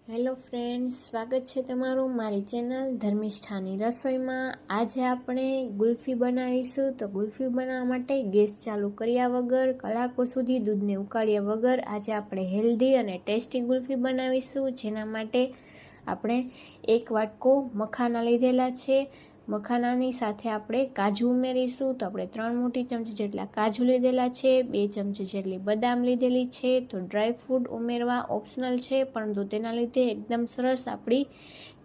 Hello friends, સ્વાગત છે તમારું મારી ચેનલ ધર્મિષ્ઠાની રસોઈમાં। આજે આપણે ગુલ્ફી બનાવીશું। તો ગુલ્ફી બનાવવા માટે ગેસ ચાલુ કર્યા વગર, કલાકો સુધી દૂધને ઉકાળ્યા વગર આજે આપણે હેલ્ધી અને ટેસ્ટી ગુલ્ફી બનાવીશું। જેના માટે આપણે 1 વાટકો મખાના લીધેલા છે। મખાનાની સાથે આપણે કાજુ ઉમેરીશું। તો આપણે 3 મોટી ચમચી જેટલા કાજુ લીધેલા છે, 2 ચમચી જેટલી બદામ લીધેલી છે। તો ડ્રાય ફ્રૂટ ઉમેરવા ઓપ્શનલ છે, પરંતુ તેના લીધે એકદમ સરસ આપણી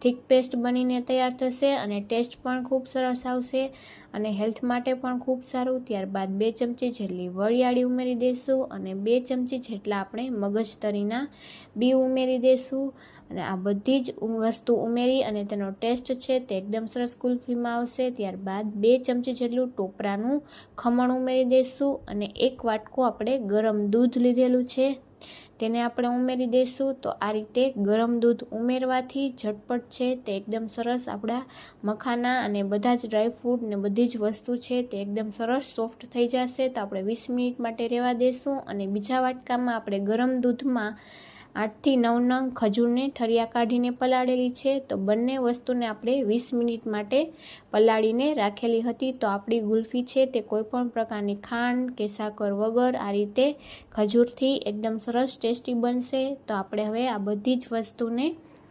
થીક પેસ્ટ બનીને તૈયાર થશે અને ટેસ્ટ પણ ખૂબ સરસ આવશે અને હેલ્થ માટે પણ ખૂબ સારું। ત્યારબાદ 2 ચમચી જેટલી વરિયાળી ઉમેરી દઈશું અને 2 ચમચી જેટલા આપણે મગજતરીના બી ઉમેરી દઈશું। અને આ બધી જ વસ્તુ ઉમેરી અને તેનો ટેસ્ટ છે તે એકદમ સરસ ગુલ્ફીમાં આવશે। ત્યારબાદ 2 ચમચી જેટલું ટોપરાનું ખમણ ઉમેરી દઈશું અને 1 વાટકો આપણે ગરમ દૂધ લીધેલું છે તેને આપણે ઉમેરી દઈશું। તો આ રીતે ગરમ દૂધ ઉમેરવાથી ઝટપટ છે તે એકદમ સરસ આપણા મખાના અને બધા જ ડ્રાયફ્રૂટ ને બધી જ વસ્તુ છે તે એકદમ સરસ સોફ્ટ થઈ જશે। તો આપણે 20 મિનિટ માટે રહેવા દઈશું અને બીજા વાટકામાં આપણે ગરમ દૂધમાં 8 થી 9 નંગ ખજૂરને ઠરિયા કાઢીને પલાળેલી છે। તો બંને વસ્તુને આપણે 20 મિનિટ માટે પલાળીને રાખેલી હતી। તો આપણી ગુલ્ફી છે તે કોઈપણ પ્રકારની ખાંડ કે સાકર વગર આ રીતે ખજૂરથી એકદમ સરસ ટેસ્ટી બનશે। તો આપણે હવે આ બધી જ વસ્તુને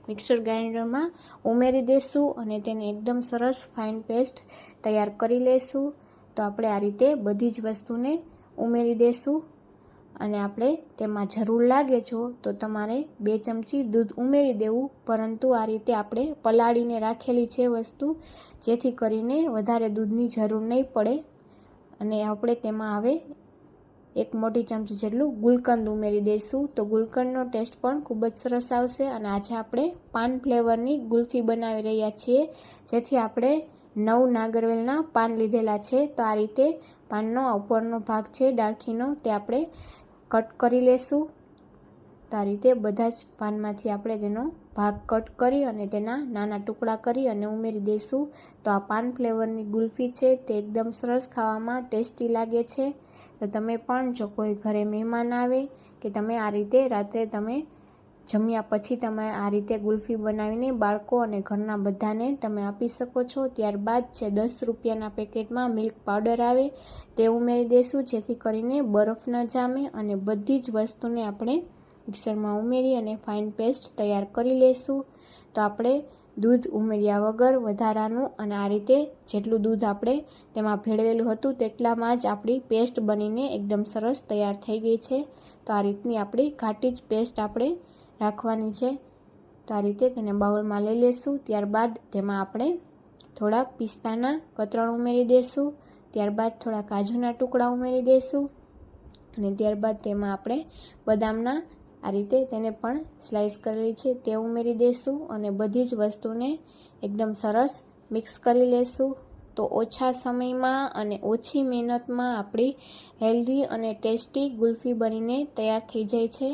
મિક્સર ગ્રાઇન્ડરમાં ઉમેરી દઈશું અને તેને એકદમ સરસ ફાઇન પેસ્ટ તૈયાર કરી લઈશું। તો આપણે આ રીતે બધી જ વસ્તુને ઉમેરી દઈશું અને આપણે તેમાં જરૂર લાગે તો તમારે 2 ચમચી દૂધ ઉમેરી દેવું, પરંતુ આ રીતે આપણે પલાળીને રાખેલી છે વસ્તુ, જેથી કરીને વધારે દૂધની જરૂર નહીં પડે। અને આપણે તેમાં હવે 1 મોટી ચમચી જેટલું ગુલકંદ ઉમેરી દઈશું। તો ગુલકંદનો ટેસ્ટ પણ ખૂબ જ સરસ આવશે અને આજે આપણે પાન ફ્લેવરની ગુલ્ફી બનાવી રહ્યા છીએ, જેથી આપણે 9 નાગરવેલના પાન લીધેલા છે। તો આ રીતે પાનનો ઉપરનો ભાગ છે ડાળખીનો તે આપણે કટ કરી લેશું। તો આ રીતે બધા જ પાનમાંથી આપણે તેનો ભાગ કટ કરી અને તેના નાના ટુકડા કરી અને ઉમેરી દઈશું। તો આ પાન ફ્લેવરની ગુલ્ફી છે તે એકદમ સરસ ખાવામાં ટેસ્ટી લાગે છે। તો તમે પણ જો કોઈ ઘરે મહેમાન આવે કે તમે આ રીતે રાત્રે તમે જમ્યા પછી તમે આ રીતે ગુલ્ફી બનાવીને બાળકો અને ઘરના બધાને તમે આપી શકો છો। ત્યારબાદ છે 10 રૂપિયાના પેકેટમાં મિલ્ક પાવડર આવે તે ઉમેરી દઈશું, જેથી કરીને બરફ ન જામે અને બધી જ વસ્તુને આપણે મિક્સરમાં ઉમેરી અને ફાઇન પેસ્ટ તૈયાર કરી લઈશું। તો આપણે દૂધ ઉમેર્યા વગર વધારાનું અને આ રીતે જેટલું દૂધ આપણે તેમાં ભેળવેલું હતું તેટલામાં જ આપણી પેસ્ટ બનીને એકદમ સરસ તૈયાર થઈ ગઈ છે। તો આ રીતની આપણી ઘાટી જ પેસ્ટ આપણે રાખવાની છે। તો આ રીતે તેને બાઉલમાં લઈ લઈશું। ત્યારબાદ તેમાં આપણે થોડા પિસ્તાના કતરણ ઉમેરી દઈશું, ત્યારબાદ થોડા કાજુના ટુકડા ઉમેરી દઈશું અને ત્યારબાદ તેમાં આપણે બદામના આ રીતે તેને પણ સ્લાઇસ કરેલી છે તે ઉમેરી દઈશું અને બધી જ વસ્તુને એકદમ સરસ મિક્સ કરી લઈશું। તો ઓછા સમયમાં અને ઓછી મહેનતમાં આપણી હેલ્ધી અને ટેસ્ટી ગુલ્ફી બનીને તૈયાર થઈ જાય છે।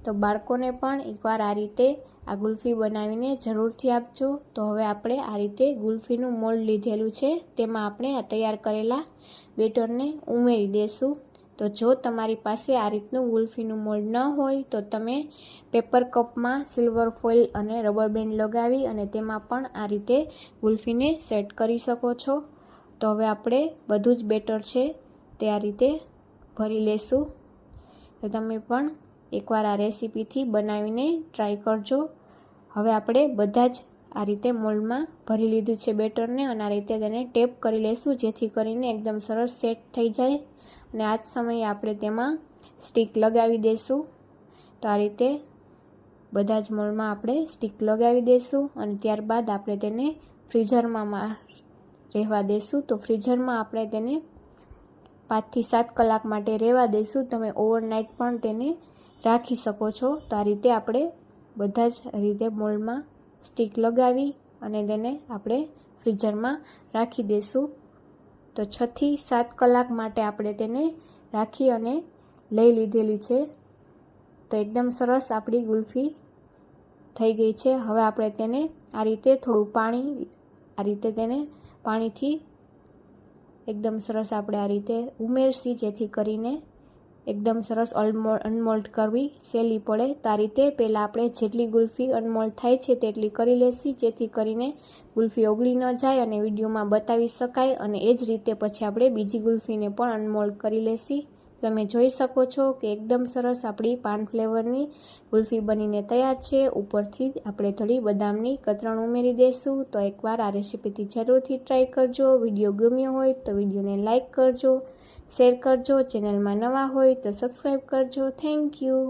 તો બાળકોને પણ એકવાર આ રીતે આ ગુલ્ફી બનાવીને જરૂરથી આપજો। તો હવે આપણે આ રીતે ગુલ્ફીનું મોલ્ડ લીધેલું છે તેમાં આપણે આ તૈયાર કરેલા બેટરને ઉમેરી દઈશું। તો જો તમારી પાસે આ રીતનું ગુલ્ફીનું મોલ્ડ ન હોય તો તમે પેપર કપમાં સિલ્વર ફોઇલ અને રબર બેન્ડ લગાવી અને તેમાં પણ આ રીતે ગુલ્ફીને સેટ કરી શકો છો। તો હવે આપણે બધું જ બેટર છે તે આ રીતે ભરી લેશું। તો તમે પણ એકવાર આ રેસીપીથી બનાવીને ટ્રાય કરજો। હવે આપણે બધા જ આ રીતે મોલ્ડમાં ભરી લીધું છે બેટરને અને આ રીતે તેને ટેપ કરી લઈશું, જેથી કરીને એકદમ સરસ સેટ થઈ જાય અને આ જ સમયે આપણે તેમાં સ્ટીક લગાવી દઈશું। તો આ રીતે બધા જ મોલ્ડમાં આપણે સ્ટીક લગાવી દઈશું અને ત્યારબાદ આપણે તેને ફ્રીઝરમાં રહેવા દઈશું। તો ફ્રીઝરમાં આપણે તેને 5 થી 7 કલાક માટે રહેવા દઈશું। તમે ઓવરનાઇટ પણ તેને રાખી શકો છો। તો આ રીતે આપણે બધા જ રીતે મોલ્ડમાં સ્ટીક લગાવી અને તેને આપણે ફ્રીઝરમાં રાખી દઈશું। તો 6 થી 7 કલાક માટે આપણે તેને રાખી અને લઈ લીધેલી છે। તો એકદમ સરસ આપણી ગુલ્ફી થઈ ગઈ છે। હવે આપણે તેને આ રીતે થોડું પાણી આ રીતે તેને પાણીથી એકદમ સરસ આપણે આ રીતે ઉમેરશી, જેથી કરીને એકદમ સરસ અનમોલ્ડ કરવી સહેલી પડે. તો આ રીતે પહેલાં આપણે જેટલી ગુલ્ફી અનમોલ્ડ થાય છે તેટલી કરી લેશી, જેથી કરીને ગુલ્ફી ઓગળી ન જાય અને વિડીયોમાં બતાવી શકાય. અને એ જ રીતે પછી આપણે બીજી ગુલ્ફીને પણ અનમોલ્ડ કરી લેશી. તમે જોઈ શકો છો કે એકદમ સરસ આપણી પાન ફ્લેવરની ગુલ્ફી બનીને તૈયાર છે. ઉપરથી આપણે થોડી બદામની કતરણ ઉમેરી દઈશું. તો એકવાર આ રેસીપીથી જરૂરથી ટ્રાય કરજો. વિડીયો ગમ્યો હોય તો વિડીયોને લાઇક કરજો, શેર કરજો. ચેનલમાં નવા હોય તો સબસ્ક્રાઈબ કરજો. Thank you.